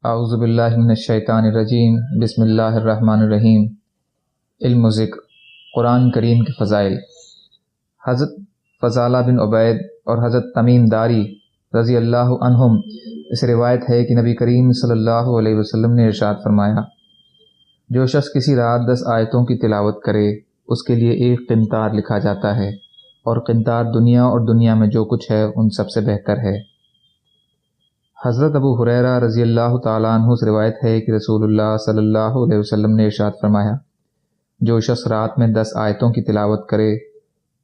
اعوذ باللہ من الشیطان الرجیم بسم اللہ الرحمن الرحیم۔ علم و ذکر، قرآن کریم کے فضائل۔ حضرت فضالہ بن عبید اور حضرت تمیم داری رضی اللہ عنہم اس روایت ہے کہ نبی کریم صلی اللہ علیہ وسلم نے ارشاد فرمایا، جو شخص کسی رات 10 آیتوں کی تلاوت کرے اس کے لیے ایک قنطار لکھا جاتا ہے، اور قنطار دنیا اور دنیا میں جو کچھ ہے ان سب سے بہتر ہے۔ حضرت ابو ہریرہ رضی اللہ تعالیٰ عنہ سے روایت ہے کہ رسول اللہ صلی اللہ علیہ وسلم نے ارشاد فرمایا، جو شخص رات میں 10 آیتوں کی تلاوت کرے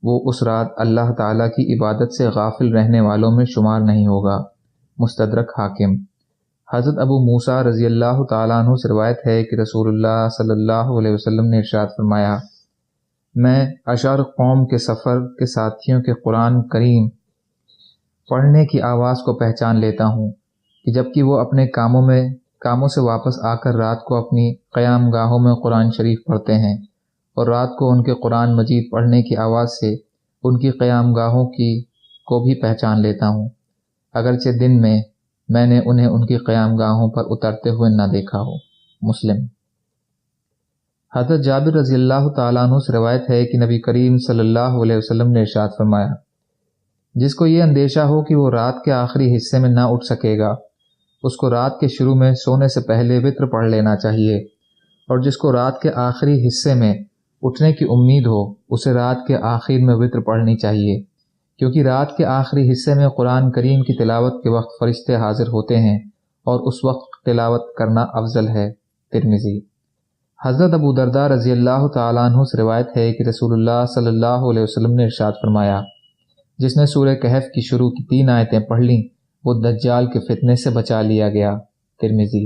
وہ اس رات اللہ تعالیٰ کی عبادت سے غافل رہنے والوں میں شمار نہیں ہوگا۔ مستدرک حاکم۔ حضرت ابو موسیٰ رضی اللہ تعالیٰ عنہ سے روایت ہے کہ رسول اللہ صلی اللہ علیہ وسلم نے ارشاد فرمایا، میں اشعار قوم کے سفر کے ساتھیوں کے قرآن کریم پڑھنے کی آواز کو پہچان لیتا ہوں کہ جبکہ وہ اپنے کاموں سے واپس آ کر رات کو اپنی قیام گاہوں میں قرآن شریف پڑھتے ہیں، اور رات کو ان کے قرآن مجید پڑھنے کی آواز سے ان کی قیام گاہوں کو بھی پہچان لیتا ہوں، اگرچہ دن میں نے انہیں ان کی قیام گاہوں پر اترتے ہوئے نہ دیکھا ہو۔ مسلم۔ حضرت جابر رضی اللہ تعالیٰ عنہ سے روایت ہے کہ نبی کریم صلی اللہ علیہ وسلم نے ارشاد فرمایا، جس کو یہ اندیشہ ہو کہ وہ رات کے آخری حصے میں نہ اٹھ سکے گا، اس کو رات کے شروع میں سونے سے پہلے وتر پڑھ لینا چاہیے، اور جس کو رات کے آخری حصے میں اٹھنے کی امید ہو اسے رات کے آخر میں وتر پڑھنی چاہیے، کیونکہ رات کے آخری حصے میں قرآن کریم کی تلاوت کے وقت فرشتے حاضر ہوتے ہیں اور اس وقت تلاوت کرنا افضل ہے۔ ترمذی۔ حضرت ابو درداء رضی اللہ تعالیٰ عنہ سے روایت ہے کہ رسول اللہ صلی اللہ علیہ وسلم نے ارشاد فرمایا، جس نے سورہ کہف کی شروع کی 3 آیتیں پڑھ لیں وہ دجال کے فتنے سے بچا لیا گیا۔ ترمذی۔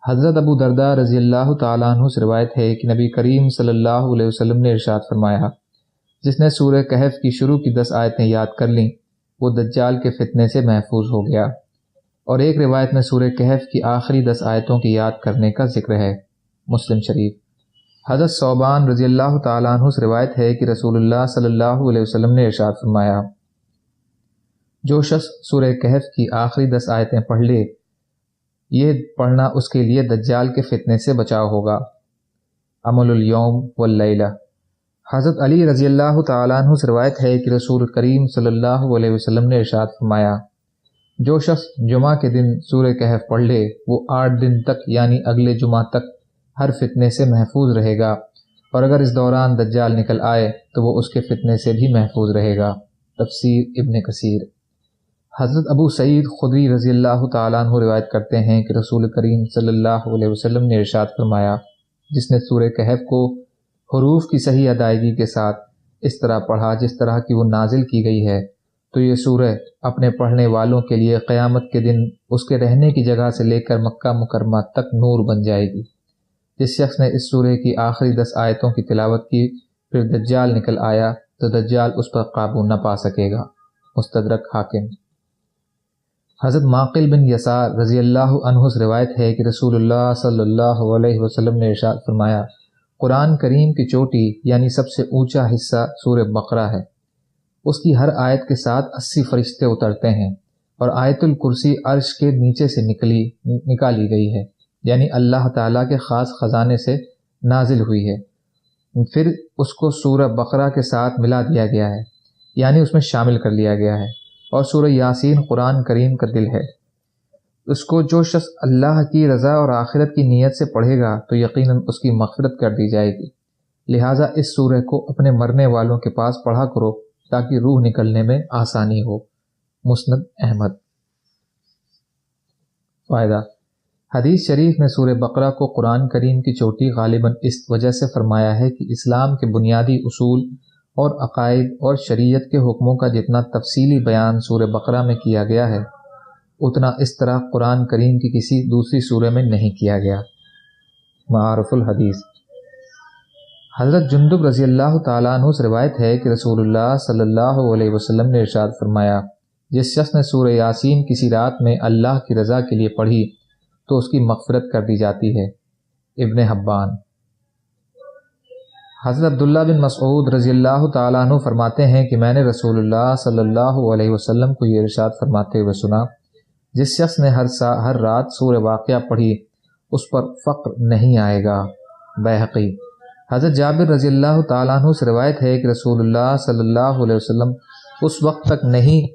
حضرت ابو درداء رضی اللہ تعالیٰ عنہ سے روایت ہے کہ نبی کریم صلی اللہ علیہ وسلم نے ارشاد فرمایا، جس نے سورہ کہف کی شروع کی 10 آیتیں یاد کر لیں وہ دجال کے فتنے سے محفوظ ہو گیا، اور ایک روایت میں سورہ کہف کی آخری 10 آیتوں کی یاد کرنے کا ذکر ہے۔ مسلم شریف۔ حضرت ثوبان رضی اللہ تعالیٰ عنہ سے روایت ہے کہ رسول اللہ صلی اللہ علیہ وسلم نے ارشاد فرمایا، جو شخص سورہ کہف کی آخری 10 آیتیں پڑھ لے یہ پڑھنا اس کے لیے دجال کے فتنے سے بچاؤ ہوگا۔ عمل الیوم واللیلہ۔ حضرت علی رضی اللہ تعالیٰ عنہ سے روایت ہے کہ رسول کریم صلی اللہ علیہ وسلم نے ارشاد فرمایا، جو شخص جمعہ کے دن سورہ کہف پڑھ لے وہ 8 دن تک یعنی اگلے جمعہ تک ہر فتنے سے محفوظ رہے گا، اور اگر اس دوران دجال نکل آئے تو وہ اس کے فتنے سے بھی محفوظ رہے گا۔ تفسیر ابن کثیر۔ حضرت ابو سعید خدری رضی اللہ تعالیٰ عنہ روایت کرتے ہیں کہ رسول کریم صلی اللہ علیہ وسلم نے ارشاد فرمایا، جس نے سورہ کہف کو حروف کی صحیح ادائیگی کے ساتھ اس طرح پڑھا جس طرح کی وہ نازل کی گئی ہے تو یہ سورہ اپنے پڑھنے والوں کے لیے قیامت کے دن اس کے رہنے کی جگہ سے لے کر مکہ مکرمہ تک نور بن جائے گی۔ جس شخص نے اس سورہ کی آخری 10 آیتوں کی تلاوت کی پھر دجال نکل آیا تو دجال اس پر قابو نہ پا سکے گا۔ مستدرک حاکم۔ حضرت معقل بن یسار رضی اللہ عنہ سے روایت ہے کہ رسول اللہ صلی اللہ علیہ وسلم نے ارشاد فرمایا، قرآن کریم کی چوٹی یعنی سب سے اونچا حصہ سورہ بقرہ ہے، اس کی ہر آیت کے ساتھ 80 فرشتے اترتے ہیں، اور آیت الکرسی عرش کے نیچے سے نکالی گئی ہے، یعنی اللہ تعالیٰ کے خاص خزانے سے نازل ہوئی ہے، پھر اس کو سورہ بقرہ کے ساتھ ملا دیا گیا ہے، یعنی اس میں شامل کر لیا گیا ہے، اور سورہ یاسین قرآن کریم کا دل ہے۔ اس کو جو شخص اللہ کی رضا اور آخرت کی نیت سے پڑھے گا تو یقیناً اس کی مغفرت کر دی جائے گی، لہٰذا اس سورہ کو اپنے مرنے والوں کے پاس پڑھا کرو تاکہ روح نکلنے میں آسانی ہو۔ مسند احمد۔ فائدہ۔ حدیث شریف میں سورہ بقرہ کو قرآن کریم کی چوٹی غالباً اس وجہ سے فرمایا ہے کہ اسلام کے بنیادی اصول اور عقائد اور شریعت کے حکموں کا جتنا تفصیلی بیان سورہ بقرہ میں کیا گیا ہے اتنا اس طرح قرآن کریم کی کسی دوسری سورہ میں نہیں کیا گیا۔ معارف الحدیث۔ حضرت جندب رضی اللہ تعالیٰ عنہ سے روایت ہے کہ رسول اللہ صلی اللہ علیہ وسلم نے ارشاد فرمایا، جس شخص نے سورہ یاسین کسی رات میں اللہ کی رضا کے لیے پڑھی تو اس کی مغفرت کر دی جاتی ہے۔ ابن حبان۔ حضرت عبداللہ بن مسعود رضی اللہ تعالیٰ عنہ فرماتے ہیں کہ میں نے رسول اللہ صلی اللہ علیہ وسلم کو یہ ارشاد فرماتے ہوئے سنا، جس شخص نے ہر رات سورہ واقعہ پڑھی اس پر فقر نہیں آئے گا۔ بیہقی۔ حضرت جابر رضی اللہ تعالیٰ عنہ سے روایت ہے کہ رسول اللہ صلی اللہ علیہ وسلم اس وقت تک نہیں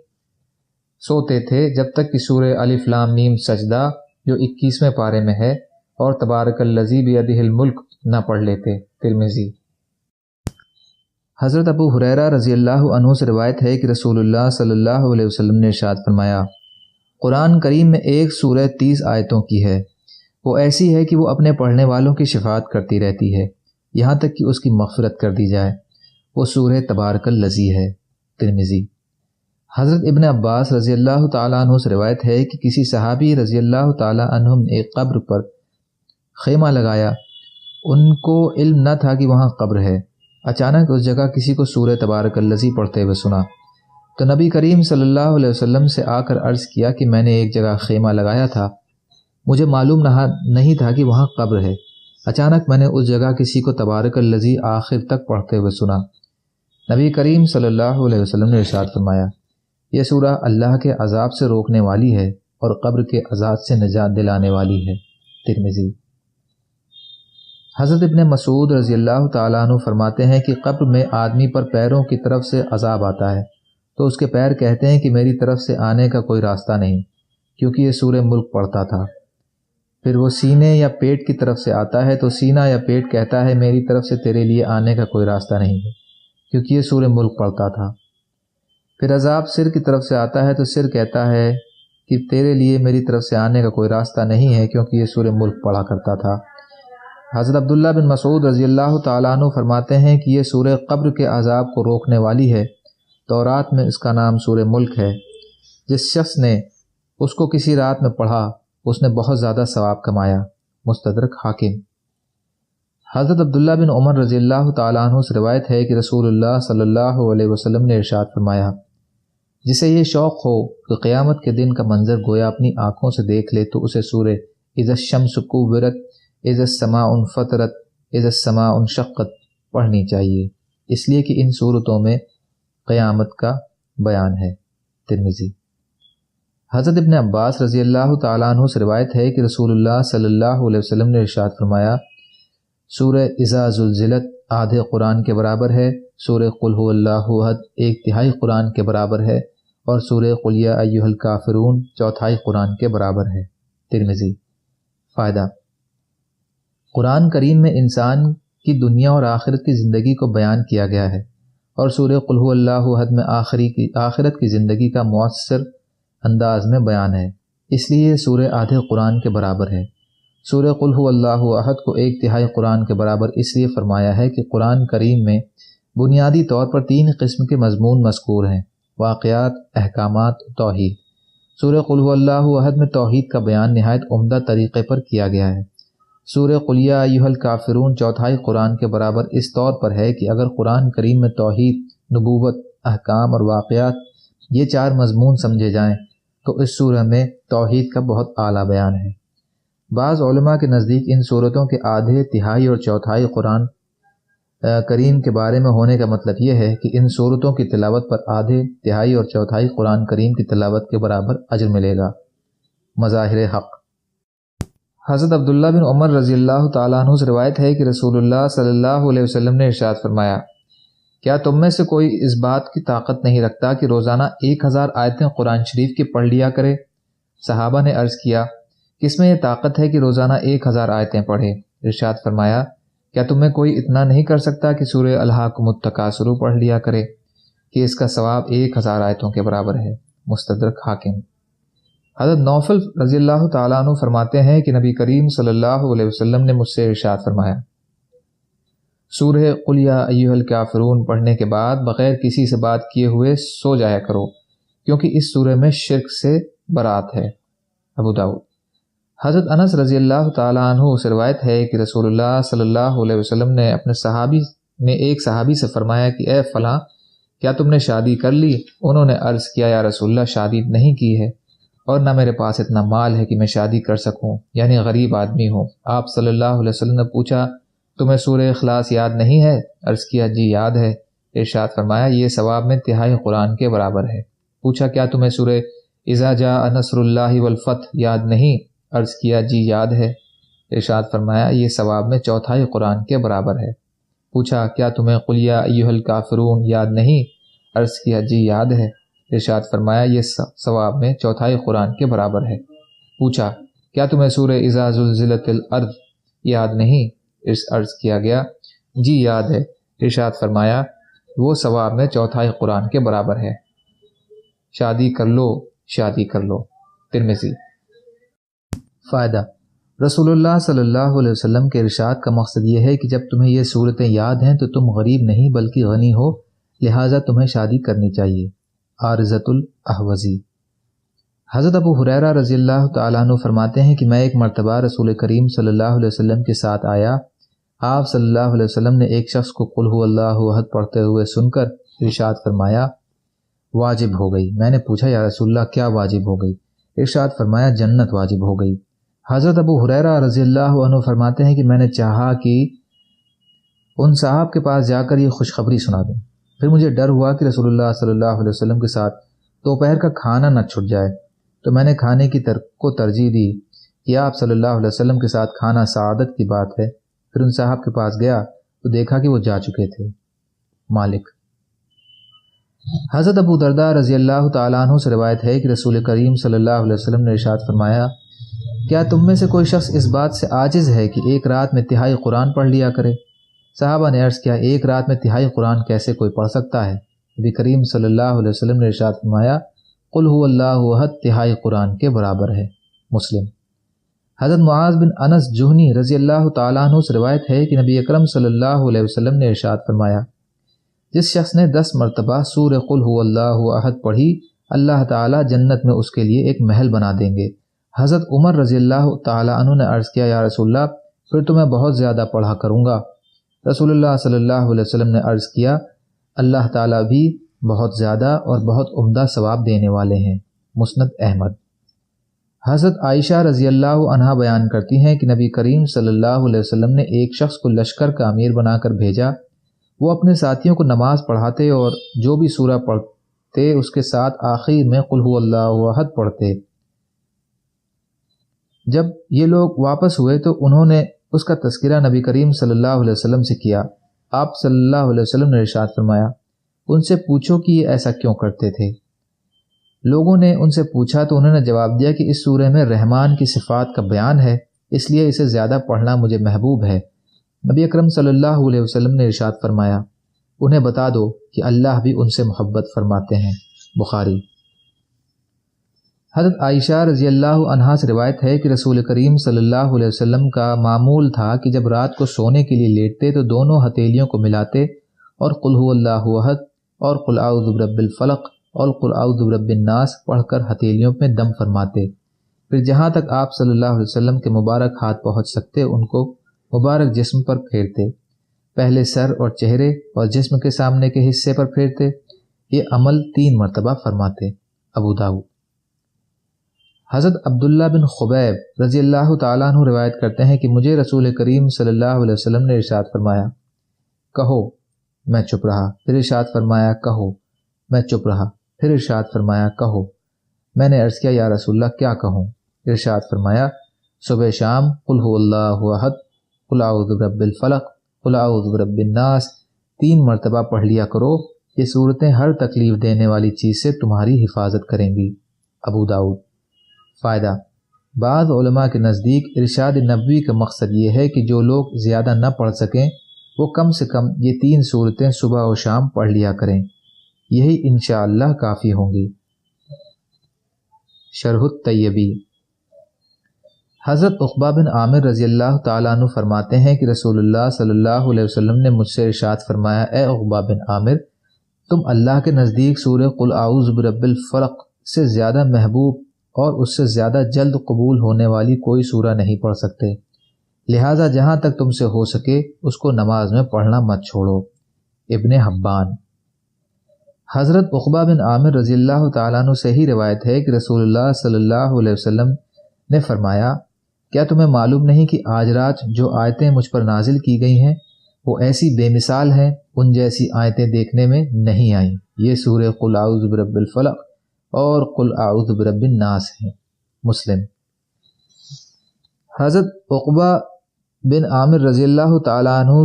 سوتے تھے جب تک کہ سورہ الف لام میم سجدہ جو 21ویں پارے میں ہے اور تبارک الذی بیدہ الملک نہ پڑھ لیتے۔ ترمذی۔ حضرت ابو ہریرہ رضی اللہ عنہ سے روایت ہے کہ رسول اللہ صلی اللہ علیہ وسلم نے ارشاد فرمایا، قرآن کریم میں ایک سورہ 30 آیتوں کی ہے، وہ ایسی ہے کہ وہ اپنے پڑھنے والوں کی شفاعت کرتی رہتی ہے یہاں تک کہ اس کی مغفرت کر دی جائے، وہ سورہ تبارک الذی ہے۔ ترمذی۔ حضرت ابن عباس رضی اللہ تعالیٰ عنہ سے روایت ہے کہ کسی صحابی رضی اللہ تعالیٰ عنہم نے ایک قبر پر خیمہ لگایا، ان کو علم نہ تھا کہ وہاں قبر ہے، اچانک اس جگہ کسی کو سورہ تبارک الذی پڑھتے ہوئے سنا تو نبی کریم صلی اللہ علیہ وسلم سے آ کر عرض کیا کہ میں نے ایک جگہ خیمہ لگایا تھا، مجھے معلوم نہیں تھا کہ وہاں قبر ہے، اچانک میں نے اس جگہ کسی کو تبارک الذی آخر تک پڑھتے ہوئے سنا۔ نبی کریم صلی اللہ علیہ وسلم نے ارشاد فرمایا، یہ سورہ اللہ کے عذاب سے روکنے والی ہے اور قبر کے عذاب سے نجات دلانے والی ہے۔ ترمذی۔ حضرت ابن مسعود رضی اللہ تعالیٰ عنہ فرماتے ہیں کہ قبر میں آدمی پر پیروں کی طرف سے عذاب آتا ہے تو اس کے پیر کہتے ہیں کہ میری طرف سے آنے کا کوئی راستہ نہیں، کیونکہ یہ سورہ ملک پڑھتا تھا۔ پھر وہ سینے یا پیٹ کی طرف سے آتا ہے تو سینہ یا پیٹ کہتا ہے میری طرف سے تیرے لیے آنے کا کوئی راستہ نہیں ہے، کیونکہ یہ سورہ ملک پڑھتا تھا۔ پھر عذاب سر کی طرف سے آتا ہے تو سر کہتا ہے کہ تیرے لیے میری طرف سے آنے کا کوئی راستہ نہیں ہے، کیونکہ یہ سورہ ملک پڑھا کرتا تھا۔ حضرت عبداللہ بن مسعود رضی اللہ تعالیٰ عنہ فرماتے ہیں کہ یہ سورہ قبر کے عذاب کو روکنے والی ہے، تورات میں اس کا نام سورہ ملک ہے۔ جس شخص نے اس کو کسی رات میں پڑھا اس نے بہت زیادہ ثواب کمایا۔ مستدرک حاکم۔ حضرت عبداللہ بن عمر رضی اللہ تعالیٰ عنہ سے روایت ہے کہ رسول اللہ صلی اللہ علیہ وسلم نے ارشاد فرمایا، جسے یہ شوق ہو کہ قیامت کے دن کا منظر گویا اپنی آنکھوں سے دیکھ لے تو اسے سورہ اذا الشمس کوورت، اذا السماء انفطرت، اذا السماء انشقت پڑھنی چاہیے، اس لیے کہ ان صورتوں میں قیامت کا بیان ہے۔ ترمذی۔ حضرت ابن عباس رضی اللہ تعالیٰ عنہ سے روایت ہے کہ رسول اللہ صلی اللہ علیہ وسلم نے ارشاد فرمایا، سورہ اذا زلزلت آدھے قرآن کے برابر ہے، سورہ قل هو اللہ احد 1/3 قرآن کے برابر ہے، اور سورہ قل یا ایھا الکافرون 1/4 قرآن کے برابر ہے۔ ترمذی۔ فائدہ: قرآن کریم میں انسان کی دنیا اور آخرت کی زندگی کو بیان کیا گیا ہے، اور سورہ قل هو اللہ احد میں آخرت کی زندگی کا مؤثر انداز میں بیان ہے، اس لیے یہ سورہ آدھے قرآن کے برابر ہے۔ سورہ قل هو اللہ احد کو 1/3 قرآن کے برابر اس لیے فرمایا ہے کہ قرآن کریم میں بنیادی طور پر 3 قسم کے مضمون مذکور ہیں: واقعات، احکامات، توحید۔ سورہ قل هو اللہ احد میں توحید کا بیان نہایت عمدہ طریقے پر کیا گیا ہے۔ سورہ قل یا ایھا الکافرون 1/4 قرآن کے برابر اس طور پر ہے کہ اگر قرآن کریم میں توحید، نبوت، احکام اور واقعات یہ 4 مضمون سمجھے جائیں تو اس سورہ میں توحید کا بہت اعلیٰ بیان ہے۔ بعض علماء کے نزدیک ان صورتوں کے آدھے، تہائی اور چوتھائی قرآن کریم کے بارے میں ہونے کا مطلب یہ ہے کہ ان صورتوں کی تلاوت پر آدھے، تہائی اور چوتھائی قرآن کریم کی تلاوت کے برابر اجر ملے گا۔ مظاہر حق۔ حضرت عبداللہ بن عمر رضی اللہ تعالیٰ عنہ سے روایت ہے کہ رسول اللہ صلی اللہ علیہ وسلم نے ارشاد فرمایا، کیا تم میں سے کوئی اس بات کی طاقت نہیں رکھتا کہ روزانہ 1000 آیتیں قرآن شریف کی پڑھ لیا کرے؟ صحابہ نے عرض کیا، کس میں یہ طاقت ہے کہ روزانہ 1000 آیتیں پڑھے؟ ارشاد فرمایا، کیا تم میں کوئی اتنا نہیں کر سکتا کہ سورہ الہاکم التکاثر پڑھ لیا کرے کہ اس کا ثواب 1000 آیتوں کے برابر ہے؟ مستدرک حاکم۔ حضرت نوفل رضی اللہ تعالیٰ عنہ فرماتے ہیں کہ نبی کریم صلی اللہ علیہ وسلم نے مجھ سے ارشاد فرمایا، سورہ قل یا ایھا الکافرون پڑھنے کے بعد بغیر کسی سے بات کیے ہوئے سو جایا کرو، کیونکہ اس سورہ میں شرک سے برات ہے۔ ابو داؤد۔ حضرت انس رضی اللہ تعالیٰ عنہ سے روایت ہے کہ رسول اللہ صلی اللہ علیہ وسلم نے ایک صحابی سے فرمایا کہ اے فلاں، کیا تم نے شادی کر لی؟ انہوں نے عرض کیا، یا رسول اللہ، شادی نہیں کی ہے اور نہ میرے پاس اتنا مال ہے کہ میں شادی کر سکوں، یعنی غریب آدمی ہوں۔ آپ صلی اللہ علیہ وسلم نے پوچھا، تمہیں سورہ اخلاص یاد نہیں ہے؟ عرض کیا، جی یاد ہے۔ ارشاد فرمایا، یہ ثواب میں 1/3 قرآن کے برابر ہے۔ پوچھا، کیا تمہیں سورہ اذا جاء نصر اللہ والفتح یاد نہیں؟ عرض کیا جی یاد ہے۔ ارشاد فرمایا یہ ثواب میں چوتھائی قرآن کے برابر ہے۔ پوچھا کیا تمہیں قل یا ایھا الکافرون یاد نہیں؟ عرض کیا جی یاد ہے۔ ارشاد فرمایا یہ ثواب میں چوتھائی قرآن کے برابر ہے۔ پوچھا کیا تمہیں سورہ اذا زلزلت الارض یاد نہیں؟ عرض کیا گیا جی یاد ہے۔ ارشاد فرمایا وہ ثواب میں چوتھائی قرآن کے برابر ہے۔ شادی کر لو، شادی کر لو۔ ترمذی۔ فائدہ: رسول اللہ صلی اللہ علیہ وسلم کے ارشاد کا مقصد یہ ہے کہ جب تمہیں یہ صورتیں یاد ہیں تو تم غریب نہیں بلکہ غنی ہو، لہٰذا تمہیں شادی کرنی چاہیے۔ عارضۃ الاحوزی۔ حضرت ابو ہریرہ رضی اللہ تعالیٰ عنہ فرماتے ہیں کہ میں ایک مرتبہ رسول کریم صلی اللہ علیہ وسلم کے ساتھ آیا۔ آپ صلی اللہ علیہ وسلم نے ایک شخص کو قل ھو اللہ احد پڑھتے ہوئے سن کر ارشاد فرمایا واجب ہو گئی۔ میں نے پوچھا یا رسول اللہ کیا واجب ہو گئی؟ ارشاد فرمایا جنت واجب ہو گئی۔ حضرت ابو ہریرہ رضی اللہ عنہ فرماتے ہیں کہ میں نے چاہا کہ ان صاحب کے پاس جا کر یہ خوشخبری سنا دوں، پھر مجھے ڈر ہوا کہ رسول اللہ صلی اللہ علیہ وسلم کے ساتھ دوپہر کا کھانا نہ چھٹ جائے، تو میں نے کھانے کی کو ترجیح دی کہ آپ صلی اللہ علیہ وسلم کے ساتھ کھانا سعادت کی بات ہے۔ پھر ان صاحب کے پاس گیا تو دیکھا کہ وہ جا چکے تھے۔ مالک۔ حضرت ابو درداء رضی اللہ تعالیٰ عنہ سے روایت ہے کہ رسول کریم صلی اللہ علیہ وسلم نے ارشاد فرمایا کیا تم میں سے کوئی شخص اس بات سے عاجز ہے کہ ایک رات میں تہائی قرآن پڑھ لیا کرے؟ صحابہ نے عرض کیا ایک رات میں تہائی قرآن کیسے کوئی پڑھ سکتا ہے؟ نبی کریم صلی اللہ علیہ وسلم نے ارشاد فرمایا قل ھو اللہ احد تہائی قرآن کے برابر ہے۔ مسلم۔ حضرت معاذ بن انس جہنی رضی اللہ تعالیٰ عنہ سے روایت ہے کہ نبی اکرم صلی اللہ علیہ وسلم نے ارشاد فرمایا جس شخص نے 10 مرتبہ سورہ قل ھو اللہ احد پڑھی اللہ تعالیٰ جنت میں اس کے لیے ایک محل بنا دیں گے۔ حضرت عمر رضی اللہ تعالیٰ عنہ نے عرض کیا یا رسول اللہ پھر تو میں بہت زیادہ پڑھا کروں گا۔ رسول اللہ صلی اللہ علیہ وسلم نے عرض کیا اللہ تعالیٰ بھی بہت زیادہ اور بہت عمدہ ثواب دینے والے ہیں۔ مسند احمد۔ حضرت عائشہ رضی اللہ عنہا بیان کرتی ہیں کہ نبی کریم صلی اللہ علیہ وسلم نے ایک شخص کو لشکر کا امیر بنا کر بھیجا۔ وہ اپنے ساتھیوں کو نماز پڑھاتے اور جو بھی سورہ پڑھتے اس کے ساتھ آخر میں قل ھو اللہ احد پڑھتے۔ جب یہ لوگ واپس ہوئے تو انہوں نے اس کا تذکرہ نبی کریم صلی اللہ علیہ وسلم سے کیا۔ آپ صلی اللہ علیہ وسلم نے ارشاد فرمایا ان سے پوچھو کہ یہ ایسا کیوں کرتے تھے؟ لوگوں نے ان سے پوچھا تو انہوں نے جواب دیا کہ اس سورہ میں رحمان کی صفات کا بیان ہے، اس لیے اسے زیادہ پڑھنا مجھے محبوب ہے۔ نبی اکرم صلی اللہ علیہ وسلم نے ارشاد فرمایا انہیں بتا دو کہ اللہ بھی ان سے محبت فرماتے ہیں۔ بخاری۔ حضرت عائشہ رضی اللہ عنہا سے روایت ہے کہ رسول کریم صلی اللہ علیہ وسلم کا معمول تھا کہ جب رات کو سونے کے لیے لیٹتے تو دونوں ہتھیلیوں کو ملاتے اور قل ھو اللہ احد اور قل اعوذ برب الفلق اور قل اعوذ برب الناس پڑھ کر ہتھیلیوں میں دم فرماتے۔ پھر جہاں تک آپ صلی اللہ علیہ وسلم کے مبارک ہاتھ پہنچ سکتے ان کو مبارک جسم پر پھیرتے، پہلے سر اور چہرے اور جسم کے سامنے کے حصے پر پھیرتے۔ یہ عمل 3 مرتبہ فرماتے۔ ابو داؤد۔ حضرت عبداللہ بن خبیب رضی اللہ تعالیٰ عنہ روایت کرتے ہیں کہ مجھے رسول کریم صلی اللہ علیہ وسلم نے ارشاد فرمایا کہو، میں چپ رہا۔ پھر ارشاد فرمایا کہو، میں چپ رہا۔ پھر ارشاد فرمایا کہو۔ میں نے عرض کیا یا رسول اللہ کیا کہوں؟ ارشاد فرمایا صبح شام قل ھو اللہ احد، قل اعوذ برب الفلق، قل اعوذ برب الناس 3 مرتبہ پڑھ لیا کرو، یہ صورتیں ہر تکلیف دینے والی چیز سے تمہاری حفاظت کریں گی۔ ابو داؤد۔ فائدہ: بعض علماء کے نزدیک ارشاد نبوی کا مقصد یہ ہے کہ جو لوگ زیادہ نہ پڑھ سکیں وہ کم سے کم یہ 3 صورتیں صبح و شام پڑھ لیا کریں، یہی انشاءاللہ کافی ہوں گی۔ شرح الطیبی۔ حضرت عقبہ بن عامر رضی اللہ تعالیٰ عنہ فرماتے ہیں کہ رسول اللہ صلی اللہ علیہ وسلم نے مجھ سے ارشاد فرمایا اے عقبہ بن عامر، تم اللہ کے نزدیک سورہ قل اعوذ برب الفلق سے زیادہ محبوب اور اس سے زیادہ جلد قبول ہونے والی کوئی سورہ نہیں پڑھ سکتے، لہٰذا جہاں تک تم سے ہو سکے اس کو نماز میں پڑھنا مت چھوڑو۔ ابن حبان۔ حضرت عقبہ بن عامر رضی اللہ تعالیٰ عنہ سے ہی روایت ہے کہ رسول اللہ صلی اللہ علیہ وسلم نے فرمایا کیا تمہیں معلوم نہیں کہ آج رات جو آیتیں مجھ پر نازل کی گئی ہیں وہ ایسی بے مثال ہیں ان جیسی آیتیں دیکھنے میں نہیں آئیں۔ یہ سورہ قل اعوذ برب الفلق اور قل اعوذ برب الناس ہیں۔ مسلم۔ حضرت عقبہ بن عامر رضی اللہ تعالیٰ عنہ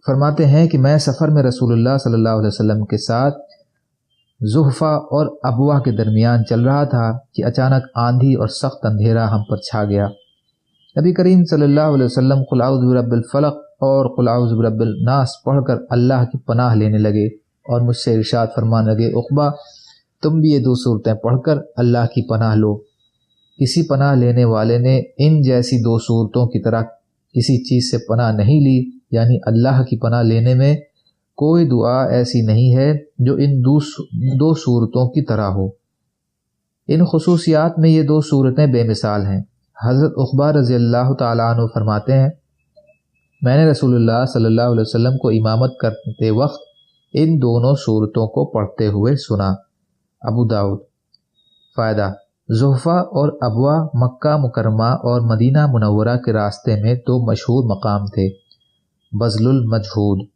فرماتے ہیں کہ میں سفر میں رسول اللہ صلی اللہ علیہ وسلم کے ساتھ زحفہ اور ابوا کے درمیان چل رہا تھا کہ اچانک آندھی اور سخت اندھیرا ہم پر چھا گیا۔ نبی کریم صلی اللہ علیہ وسلم قل اعوذ برب الفلق اور قل اعوذ برب الناس پڑھ کر اللہ کی پناہ لینے لگے اور مجھ سے ارشاد فرمانے لگے، عقبہ تم بھی یہ 2 صورتیں پڑھ کر اللہ کی پناہ لو۔ کسی پناہ لینے والے نے ان جیسی 2 صورتوں کی طرح کسی چیز سے پناہ نہیں لی، یعنی اللہ کی پناہ لینے میں کوئی دعا ایسی نہیں ہے جو ان 2 صورتوں کی طرح ہو۔ ان خصوصیات میں یہ 2 صورتیں بے مثال ہیں۔ حضرت عقبہ رضی اللہ تعالیٰ عنہ فرماتے ہیں، میں نے رسول اللہ صلی اللہ علیہ وسلم کو امامت کرتے وقت ان دونوں صورتوں کو پڑھتے ہوئے سنا۔ ابو داؤد۔ فائدہ: زحفہ اور ابوا مکہ مکرمہ اور مدینہ منورہ کے راستے میں 2 مشہور مقام تھے۔ بذل المجہود۔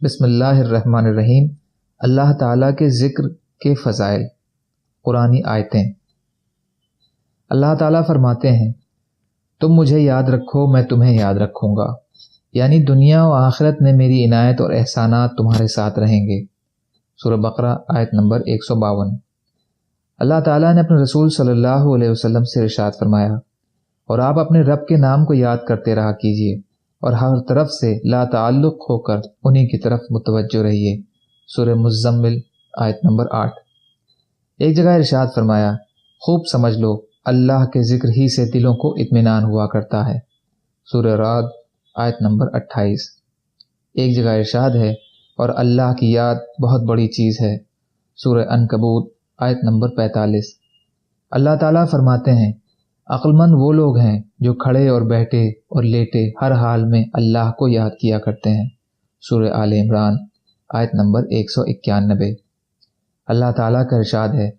بسم اللہ الرحمن الرحیم۔ اللہ تعالیٰ کے ذکر کے فضائل۔ قرآنی آیتیں۔ اللہ تعالیٰ فرماتے ہیں، تم مجھے یاد رکھو میں تمہیں یاد رکھوں گا، یعنی دنیا و آخرت میں میری عنایت اور احسانات تمہارے ساتھ رہیں گے۔ سورہ بقرہ آیت نمبر 152۔ اللہ تعالیٰ نے اپنے رسول صلی اللہ علیہ وسلم سے ارشاد فرمایا، اور آپ اپنے رب کے نام کو یاد کرتے رہا کیجیے اور ہر طرف سے لا تعلق ہو کر انہی کی طرف متوجہ رہیے۔ سورہ مزمل آیت نمبر 8۔ ایک جگہ ارشاد فرمایا، خوب سمجھ لو اللہ کے ذکر ہی سے دلوں کو اطمینان ہوا کرتا ہے۔ سورہ رعد آیت نمبر 28۔ ایک جگہ ارشاد ہے، اور اللہ کی یاد بہت بڑی چیز ہے۔ سورہ عنکبوت آیت نمبر 45۔ اللہ تعالیٰ فرماتے ہیں، عقل مند وہ لوگ ہیں جو کھڑے اور بیٹھے اور لیٹے ہر حال میں اللہ کو یاد کیا کرتے ہیں۔ سورہ آل عمران آیت نمبر 191۔ اللہ تعالیٰ کا ارشاد ہے،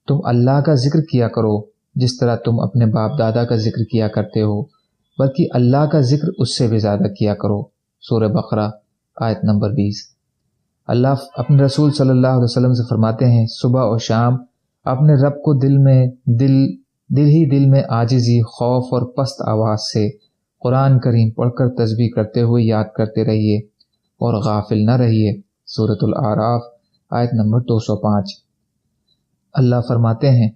تم اللہ کا ذکر کیا کرو جس طرح تم اپنے باپ دادا کا ذکر کیا کرتے ہو، بلکہ اللہ کا ذکر اس سے بھی زیادہ کیا کرو۔ سورہ بقرہ آیت نمبر 20۔ اللہ اپنے رسول صلی اللہ علیہ وسلم سے فرماتے ہیں، صبح اور شام اپنے رب کو دل میں عاجزی، خوف اور پست آواز سے قرآن کریم پڑھ کر تسبیح کرتے ہوئے یاد کرتے رہیے اور غافل نہ رہیے۔ سورۃ الاعراف آیت نمبر 205۔ اللہ فرماتے ہیں،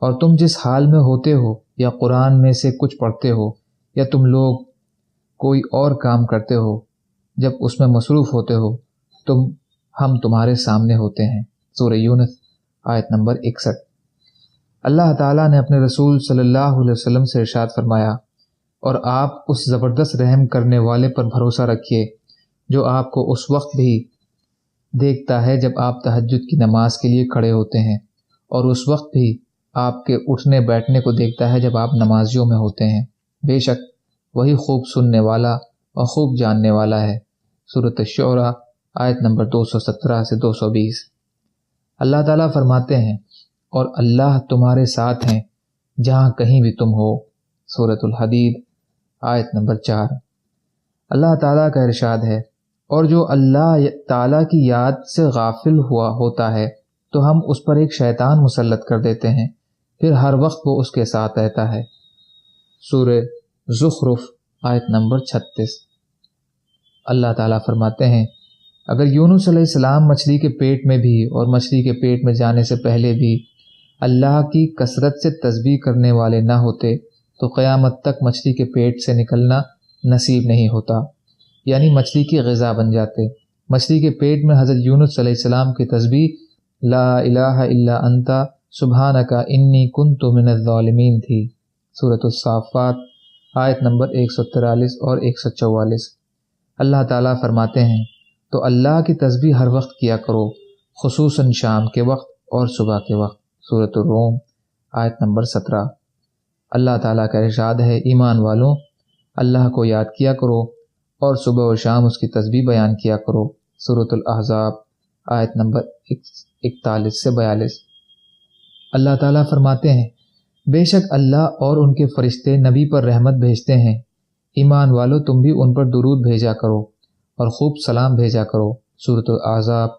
اور تم جس حال میں ہوتے ہو یا قرآن میں سے کچھ پڑھتے ہو یا تم لوگ کوئی اور کام کرتے ہو، جب اس میں مصروف ہوتے ہو ہم تمہارے سامنے ہوتے ہیں۔ سورہ یونس آیت نمبر 61۔ اللہ تعالیٰ نے اپنے رسول صلی اللہ علیہ وسلم سے ارشاد فرمایا، اور آپ اس زبردست رحم کرنے والے پر بھروسہ رکھیے جو آپ کو اس وقت بھی دیکھتا ہے جب آپ تہجد کی نماز کے لیے کھڑے ہوتے ہیں، اور اس وقت بھی آپ کے اٹھنے بیٹھنے کو دیکھتا ہے جب آپ نمازیوں میں ہوتے ہیں۔ بے شک وہی خوب سننے والا اور خوب جاننے والا ہے۔ سورۃ الشعراء آیت نمبر 217 سے 220۔ اللہ تعالیٰ فرماتے ہیں، اور اللہ تمہارے ساتھ ہیں جہاں کہیں بھی تم ہو۔ سورۃ الحدید آیت نمبر 4۔ اللہ تعالیٰ کا ارشاد ہے، اور جو اللہ تعالیٰ کی یاد سے غافل ہوا ہوتا ہے تو ہم اس پر ایک شیطان مسلط کر دیتے ہیں، پھر ہر وقت وہ اس کے ساتھ رہتا ہے۔ سورہ زخرف آیت نمبر 36۔ اللہ تعالیٰ فرماتے ہیں، اگر یونس علیہ السلام مچھلی کے پیٹ میں بھی اور مچھلی کے پیٹ میں جانے سے پہلے بھی اللہ کی کثرت سے تسبیح کرنے والے نہ ہوتے تو قیامت تک مچھلی کے پیٹ سے نکلنا نصیب نہیں ہوتا، یعنی مچھلی کی غذا بن جاتے۔ مچھلی کے پیٹ میں حضرت یونس علیہ السلام کی تسبیح لا الہ الا انت سبحانک انی کنت من الظالمین تھی۔ سورۃ الصافات آیت نمبر 143 اور 144۔ اللہ تعالیٰ فرماتے ہیں، تو اللہ کی تسبیح ہر وقت کیا کرو، خصوصاً شام کے وقت اور صبح کے وقت۔ سورۃ الروم آیت نمبر 17۔ اللہ تعالیٰ کا ارشاد ہے، ایمان والوں اللہ کو یاد کیا کرو اور صبح و شام اس کی تسبیح بیان کیا کرو۔ سورۃ الاحزاب آیت نمبر 41 سے 42۔ اللہ تعالیٰ فرماتے ہیں، بے شک اللہ اور ان کے فرشتے نبی پر رحمت بھیجتے ہیں، ایمان والو تم بھی ان پر درود بھیجا کرو اور خوب سلام بھیجا کرو۔ سورۃ الاحزاب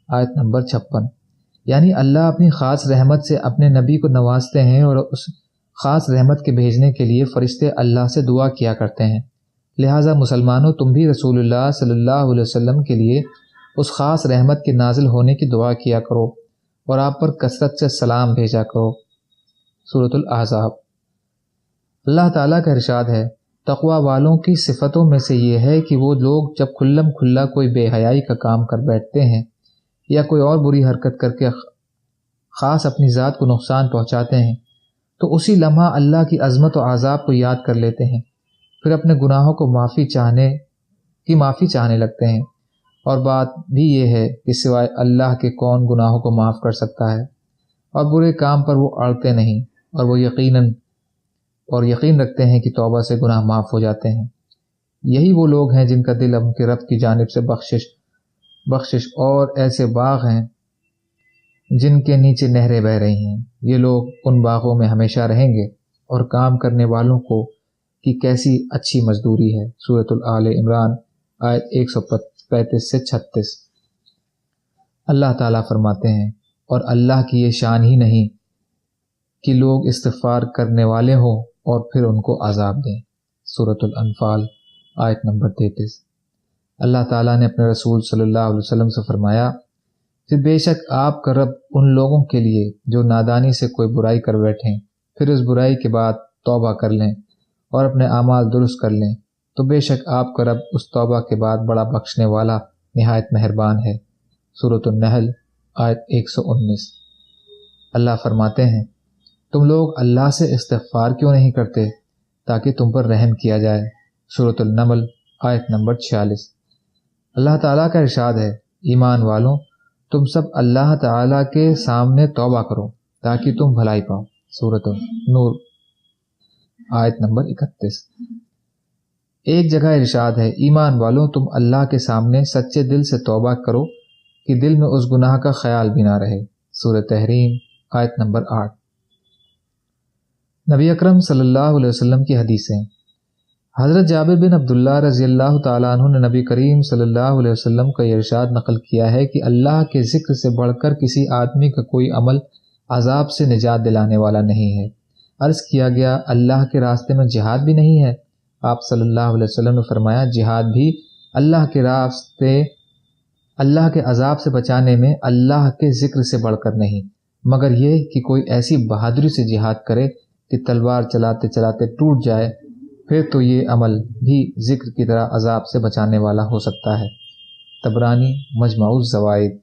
آیت نمبر 56۔ یعنی اللہ اپنی خاص رحمت سے اپنے نبی کو نوازتے ہیں اور اس خاص رحمت کے بھیجنے کے لیے فرشتے اللہ سے دعا کیا کرتے ہیں۔ لہٰذا مسلمانوں، تم بھی رسول اللہ صلی اللہ علیہ وسلم کے لیے اس خاص رحمت کے نازل ہونے کی دعا کیا کرو اور آپ پر کثرت سے سلام بھیجا کرو۔ سورۃ الاحزاب۔ اللہ تعالیٰ کا ارشاد ہے، تقوی والوں کی صفتوں میں سے یہ ہے کہ وہ لوگ جب کھلم کھلا کوئی بے حیائی کا کام کر بیٹھتے ہیں یا کوئی اور بری حرکت کر کے خاص اپنی ذات کو نقصان پہنچاتے ہیں تو اسی لمحہ اللہ کی عظمت و عذاب کو یاد کر لیتے ہیں، پھر اپنے گناہوں کو معافی چاہنے لگتے ہیں۔ اور بات بھی یہ ہے کہ سوائے اللہ کے کون گناہوں کو معاف کر سکتا ہے، اور برے کام پر وہ اڑتے نہیں، اور وہ یقین رکھتے ہیں کہ توبہ سے گناہ معاف ہو جاتے ہیں۔ یہی وہ لوگ ہیں جن کا دل ان کے رب کی جانب سے بخشش اور ایسے باغ ہیں جن کے نیچے نہریں بہہ رہی ہیں۔ یہ لوگ ان باغوں میں ہمیشہ رہیں گے، اور کام کرنے والوں کو کی کیسی اچھی مزدوری ہے۔ سورۃ آل عمران آیت 135 سے 36۔ اللہ تعالیٰ فرماتے ہیں، اور اللہ کی یہ شان ہی نہیں کہ لوگ استغفار کرنے والے ہوں اور پھر ان کو عذاب دیں۔ سورۃ الانفال آیت نمبر 33۔ اللہ تعالیٰ نے اپنے رسول صلی اللہ علیہ وسلم سے فرمایا کہ بے شک آپ کا رب ان لوگوں کے لیے جو نادانی سے کوئی برائی کر بیٹھیں، پھر اس برائی کے بعد توبہ کر لیں اور اپنے اعمال درست کر لیں، تو بے شک آپ کا رب اس توبہ کے بعد بڑا بخشنے والا نہایت مہربان ہے۔ سورۃ النحل آیت 119۔ اللہ فرماتے ہیں، تم لوگ اللہ سے استغفار کیوں نہیں کرتے تاکہ تم پر رحم کیا جائے۔ سورۃ النمل آیت نمبر 46۔ اللہ تعالیٰ کا ارشاد ہے، ایمان والوں، تم سب اللہ تعالیٰ کے سامنے توبہ کرو تاکہ تم بھلائی پاؤ۔ سورۃ النور آیت نمبر 31۔ ایک جگہ ارشاد ہے، ایمان والوں، تم اللہ کے سامنے سچے دل سے توبہ کرو کہ دل میں اس گناہ کا خیال بھی نہ رہے۔ سورۃ تحریم آیت نمبر 8۔ نبی اکرم صلی اللہ علیہ وسلم کی حدیثیں۔ حضرت جابر بن عبداللہ رضی اللہ تعالیٰ عنہ نے نبی کریم صلی اللہ علیہ وسلم کا یہ ارشاد نقل کیا ہے کہ اللہ کے ذکر سے بڑھ کر کسی آدمی کا کوئی عمل عذاب سے نجات دلانے والا نہیں ہے۔ عرض کیا گیا، اللہ کے راستے میں جہاد بھی نہیں ہے؟ آپ صلی اللہ علیہ وسلم نے فرمایا، جہاد بھی اللہ کے راستے اللہ کے عذاب سے بچانے میں اللہ کے ذکر سے بڑھ کر نہیں، مگر یہ کہ کوئی ایسی بہادری سے جہاد کرے کہ تلوار چلاتے چلاتے ٹوٹ جائے، پھر تو یہ عمل بھی ذکر کی طرح عذاب سے بچانے والا ہو سکتا ہے۔ طبرانی مجمع الزوائد۔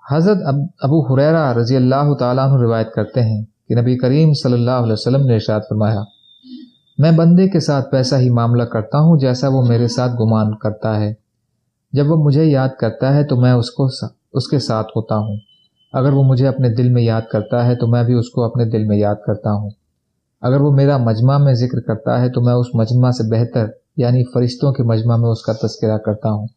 حضرت ابو ہریرہ رضی اللہ تعالیٰ عنہ روایت کرتے ہیں کہ نبی کریم صلی اللہ علیہ وسلم نے ارشاد فرمایا، میں بندے کے ساتھ ویسا ہی معاملہ کرتا ہوں جیسا وہ میرے ساتھ گمان کرتا ہے۔ جب وہ مجھے یاد کرتا ہے تو میں اس کے ساتھ ہوتا ہوں، اگر وہ مجھے اپنے دل میں یاد کرتا ہے تو میں بھی اس کو اپنے دل میں یاد کرتا ہوں۔ اگر وہ میرا مجمع میں ذکر کرتا ہے تو میں اس مجمع سے بہتر یعنی فرشتوں کے مجمع میں اس کا تذکرہ کرتا ہوں۔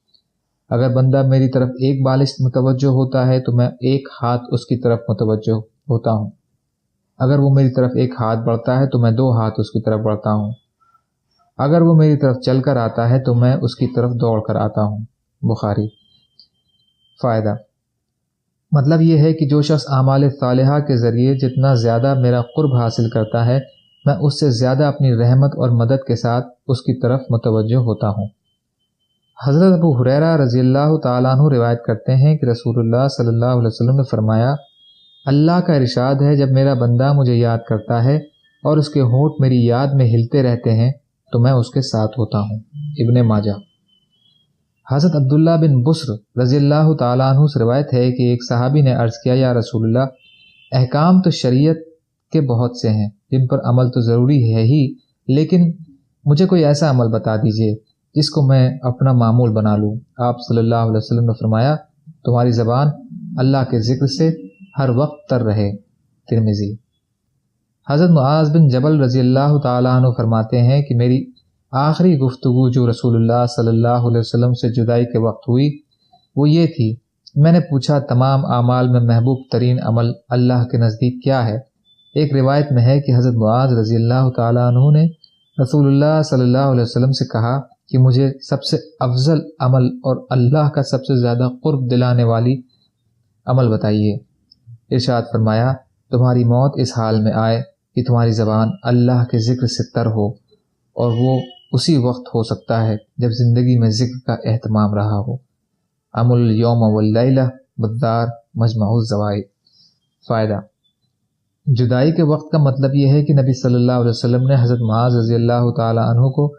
اگر بندہ میری طرف ایک بالش متوجہ ہوتا ہے تو میں ایک ہاتھ اس کی طرف متوجہ ہوتا ہوں۔ اگر وہ میری طرف ایک ہاتھ بڑھتا ہے تو میں 2 ہاتھ اس کی طرف بڑھتا ہوں۔ اگر وہ میری طرف چل کر آتا ہے تو میں اس کی طرف دوڑ کر آتا ہوں۔ بخاری۔ فائدہ۔ مطلب یہ ہے کہ جو شخص اعمال صالحہ کے ذریعے جتنا زیادہ میرا قرب حاصل کرتا ہے، میں اس سے زیادہ اپنی رحمت اور مدد کے ساتھ اس کی طرف متوجہ ہوتا ہوں۔ حضرت ابو ہریرہ رضی اللہ تعالیٰ عنہ روایت کرتے ہیں کہ رسول اللہ صلی اللہ علیہ وسلم نے فرمایا، اللہ کا ارشاد ہے، جب میرا بندہ مجھے یاد کرتا ہے اور اس کے ہونٹ میری یاد میں ہلتے رہتے ہیں تو میں اس کے ساتھ ہوتا ہوں۔ ابن ماجہ۔ حضرت عبداللہ بن بصر رضی اللہ تعالیٰ عنہ سے روایت ہے کہ ایک صحابی نے عرض کیا، یا رسول اللہ، احکام تو شریعت کے بہت سے ہیں جن پر عمل تو ضروری ہے ہی، لیکن مجھے کوئی ایسا عمل بتا دیجئے جس کو میں اپنا معمول بنا لوں۔ آپ صلی اللہ علیہ وسلم نے فرمایا، تمہاری زبان اللہ کے ذکر سے ہر وقت تر رہے۔ ترمذی۔ حضرت معاذ بن جبل رضی اللہ تعالیٰ عنہ فرماتے ہیں کہ میری آخری گفتگو جو رسول اللہ صلی اللہ علیہ وسلم سے جدائی کے وقت ہوئی وہ یہ تھی، میں نے پوچھا، تمام اعمال میں محبوب ترین عمل اللہ کے نزدیک کیا ہے؟ ایک روایت میں ہے کہ حضرت معاذ رضی اللہ تعالیٰ عنہ نے رسول اللہ صلی اللہ علیہ وسلم سے کہا کہ مجھے سب سے افضل عمل اور اللہ کا سب سے زیادہ قرب دلانے والی عمل بتائیے۔ ارشاد فرمایا تمہاری موت اس حال میں آئے کہ تمہاری زبان اللہ کے ذکر سے تر ہو، اور وہ اسی وقت ہو سکتا ہے جب زندگی میں ذکر کا اہتمام رہا ہو۔ عمل الیوم واللیلہ بدار مجمع الزوائد۔ فائدہ: جدائی کے وقت کا مطلب یہ ہے کہ نبی صلی اللہ علیہ وسلم نے حضرت معاذ رضی اللہ تعالی عنہ کو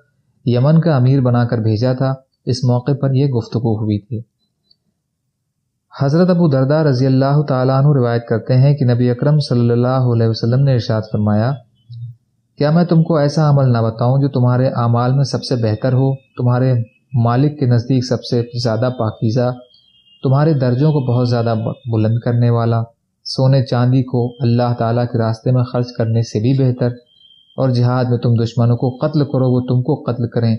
یمن کا امیر بنا کر بھیجا تھا۔ اس موقع پر یہ گفتگو ہوئی تھی۔ حضرت ابو درداء رضی اللہ تعالیٰ عنہ روایت کرتے ہیں کہ نبی اکرم صلی اللہ علیہ وسلم نے ارشاد فرمایا کیا میں تم کو ایسا عمل نہ بتاؤں جو تمہارے اعمال میں سب سے بہتر ہو، تمہارے مالک کے نزدیک سب سے زیادہ پاکیزہ، تمہارے درجوں کو بہت زیادہ بلند کرنے والا، سونے چاندی کو اللہ تعالیٰ کے راستے میں خرچ کرنے سے بھی بہتر، اور جہاد میں تم دشمنوں کو قتل کرو وہ تم کو قتل کریں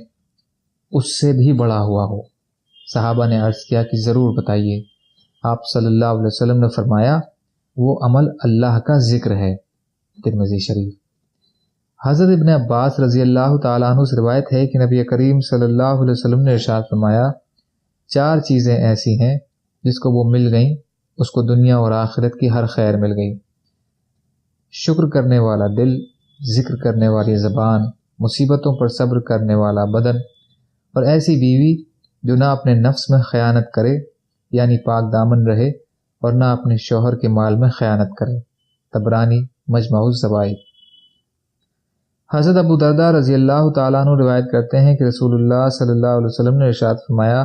اس سے بھی بڑا ہوا ہو؟ صحابہ نے عرض کیا کہ ضرور بتائیے۔ آپ صلی اللہ علیہ وسلم نے فرمایا وہ عمل اللہ کا ذکر ہے۔ ترمذی شریف۔ حضرت ابن عباس رضی اللہ تعالیٰ عنہ سے روایت ہے کہ نبی کریم صلی اللہ علیہ وسلم نے ارشاد فرمایا 4 چیزیں ایسی ہیں جس کو وہ مل گئیں اس کو دنیا اور آخرت کی ہر خیر مل گئی: شکر کرنے والا دل، ذکر کرنے والی زبان، مصیبتوں پر صبر کرنے والا بدن، اور ایسی بیوی جو نہ اپنے نفس میں خیانت کرے یعنی پاک دامن رہے اور نہ اپنے شوہر کے مال میں خیانت کرے۔ طبرانی مجمع الزوائد۔ حضرت ابو درداء رضی اللہ تعالیٰ عنہ روایت کرتے ہیں کہ رسول اللہ صلی اللہ علیہ وسلم نے ارشاد فرمایا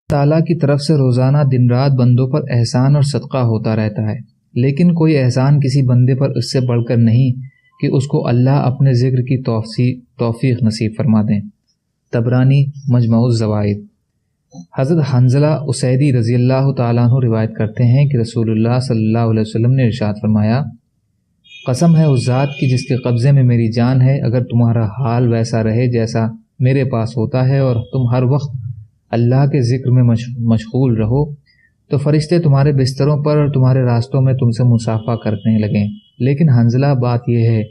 تعالیٰ کی طرف سے روزانہ دن رات بندوں پر احسان اور صدقہ ہوتا رہتا ہے، لیکن کوئی احسان کسی بندے پر اس سے بڑھ کر نہیں کہ اس کو اللہ اپنے ذکر کی توفیق نصیب فرما دیں۔ طبرانی مجمع الزوائد۔ حضرت حنظلہ اسیدی رضی اللہ تعالیٰ عنہ روایت کرتے ہیں کہ رسول اللہ صلی اللہ علیہ وسلم نے ارشاد فرمایا قسم ہے اس ذات کی جس کے قبضے میں میری جان ہے، اگر تمہارا حال ویسا رہے جیسا میرے پاس ہوتا ہے اور تم ہر وقت اللہ کے ذکر میں مشغول رہو تو فرشتے تمہارے بستروں پر اور تمہارے راستوں میں تم سے مصافحہ کرنے لگیں۔ لیکن حنظلہ بات یہ ہے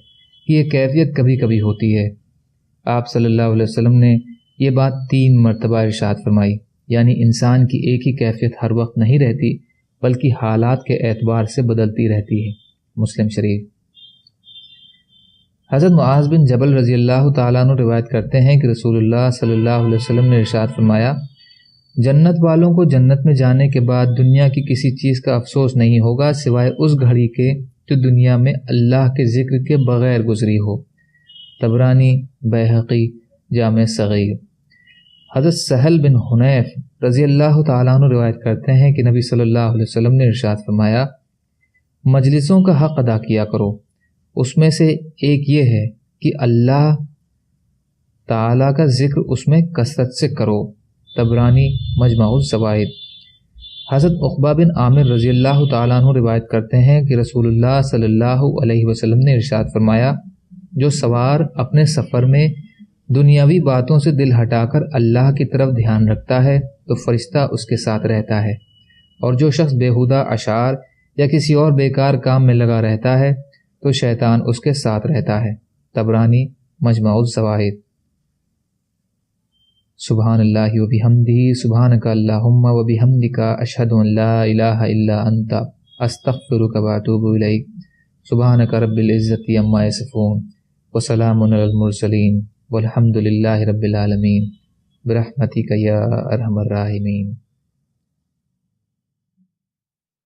کہ یہ کیفیت کبھی کبھی ہوتی ہے۔ آپ صلی اللہ علیہ وسلم نے یہ بات 3 مرتبہ ارشاد فرمائی، یعنی انسان کی ایک ہی کیفیت ہر وقت نہیں رہتی بلکہ حالات کے اعتبار سے بدلتی رہتی ہے۔ مسلم شریف۔ حضرت معاذ بن جبل رضی اللہ تعالیٰ عنہ روایت کرتے ہیں کہ رسول اللہ صلی اللہ علیہ وسلم نے ارشاد فرمایا جنت والوں کو جنت میں جانے کے بعد دنیا کی کسی چیز کا افسوس نہیں ہوگا سوائے اس گھڑی کے جو دنیا میں اللہ کے ذکر کے بغیر گزری ہو۔ طبرانی بیہقی جامع صغیر۔ حضرت سہل بن حنیف رضی اللہ تعالیٰ عنہ روایت کرتے ہیں کہ نبی صلی اللہ علیہ وسلم نے ارشاد فرمایا مجلسوں کا حق ادا کیا کرو، اس میں سے ایک یہ ہے کہ اللہ تعالیٰ کا ذکر اس میں کثرت سے کرو۔ طبرانی مجمع الزوائد۔ حضرت عقبہ بن عامر رضی اللہ تعالیٰ عنہ روایت کرتے ہیں کہ رسول اللہ صلی اللہ علیہ وسلم نے ارشاد فرمایا جو سوار اپنے سفر میں دنیاوی باتوں سے دل ہٹا کر اللہ کی طرف دھیان رکھتا ہے تو فرشتہ اس کے ساتھ رہتا ہے، اور جو شخص بیہودہ اشعار یا کسی اور بیکار کام میں لگا رہتا ہے تو شیطان اس کے ساتھ رہتا ہے۔ طبرانی مجمع الزوائد۔ سبحان اللہ و بحمدہ، سبحانک اللہم و بحمدک، اشہد ان لا الہ الا انت، استغفرک و اتوب الیک۔ سبحانک رب العزت عما یصفون وسلام علی المرسلین والحمد للہ رب العالمین برحمتک یا ارحم الراحمین۔